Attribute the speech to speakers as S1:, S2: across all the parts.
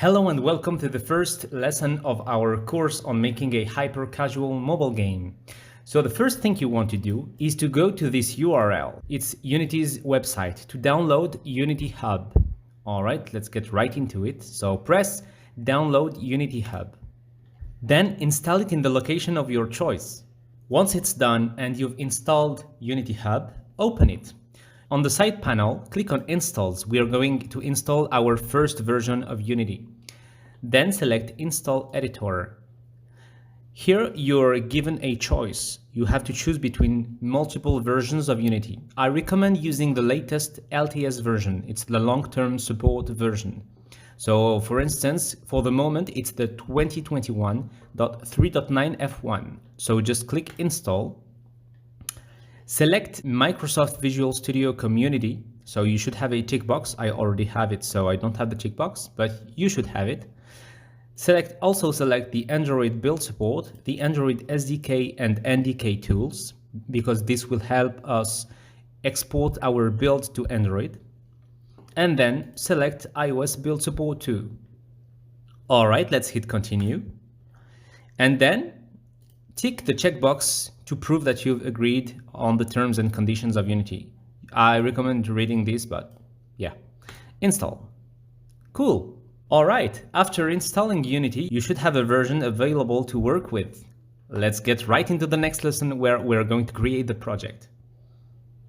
S1: Hello and welcome to the first lesson of our course on making a hyper-casual mobile game. So the first thing you want to do is to go to this URL. It's Unity's website to download Unity Hub. All right, let's get right into it. So press download Unity Hub. Then install it in the location of your choice. Once it's done and you've installed Unity Hub, open it. On the side panel, click on Installs. We are going to install our first version of Unity. Then select Install Editor. Here you're given a choice. You have to choose between multiple versions of Unity. I recommend using the latest LTS version. It's the long-term support version. So for instance, for the moment, it's the 2021.3.9 F1. So just click Install. Select Microsoft Visual Studio Community. So you should have a checkbox. I already have it, so I don't have the checkbox, but you should have it. Also select the Android build support, the Android SDK and NDK tools, because this will help us export our build to Android. And then select iOS build support too. All right, let's hit continue. And then tick the checkbox to prove that you've agreed on the terms and conditions of Unity. I recommend reading this, but yeah. Install. Cool. All right, after installing Unity, you should have a version available to work with. Let's get right into the next lesson where we're going to create the project.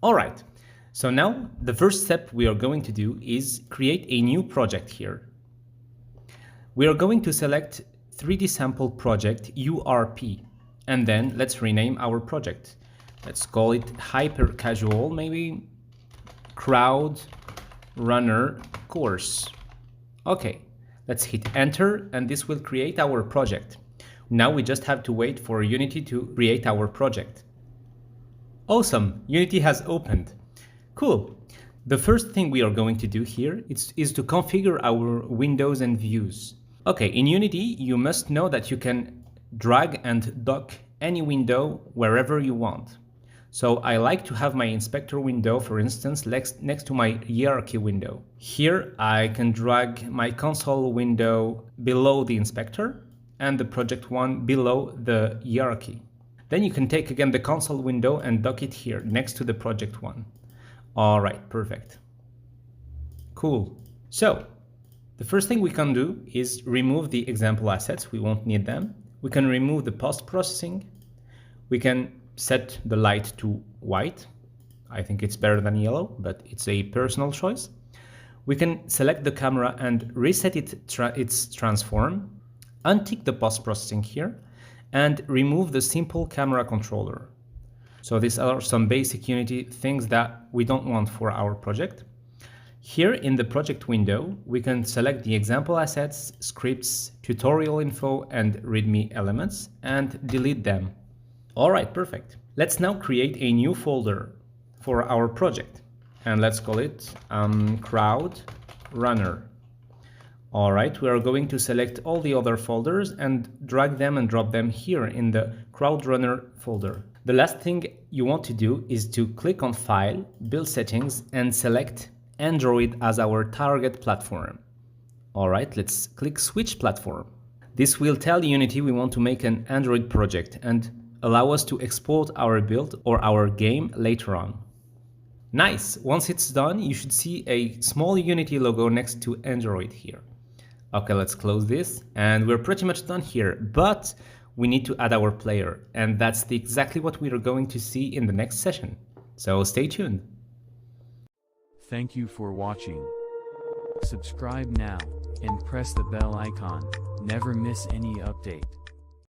S1: All right, so now the first step we are going to do is create a new project here. We are going to select 3D sample project URP. And then let's rename our project. Let's call it hyper casual, maybe crowd runner course. Okay, let's hit enter and this will create our project. Now we just have to wait for Unity to create our project. Awesome, Unity has opened. Cool. The first thing we are going to do here is to configure our windows and views. Okay, in Unity, you must know that you can drag and dock any window wherever you want. So I like to have my inspector window, for instance, next to my hierarchy window. Here I can drag my console window below the inspector and the project one below the hierarchy. Then you can take again the console window and dock it here next to the project one. All right, perfect. Cool. So the first thing we can do is remove the example assets. We won't need them. We can remove the post-processing. We can set the light to white. I think it's better than yellow, but it's a personal choice. We can select the camera and reset its transform, untick the post-processing here, and remove the simple camera controller. So these are some basic Unity things that we don't want for our project. Here in the project window, we can select the example assets, scripts, tutorial info, and README elements and delete them. All right, perfect. Let's now create a new folder for our project and let's call it crowd runner. All right, we are going to select all the other folders and drag them and drop them here in the crowd runner folder. The last thing you want to do is to click on File, Build Settings, and select Android as our target platform. All right, let's click Switch Platform. This will tell Unity we want to make an Android project and allow us to export our build or our game later on. Nice, once it's done, you should see a small Unity logo next to Android here. Okay, let's close this and we're pretty much done here, but we need to add our player and that's exactly what we are going to see in the next session. So stay tuned.
S2: Thank you for watching. Subscribe now and press the bell icon. Never miss any update.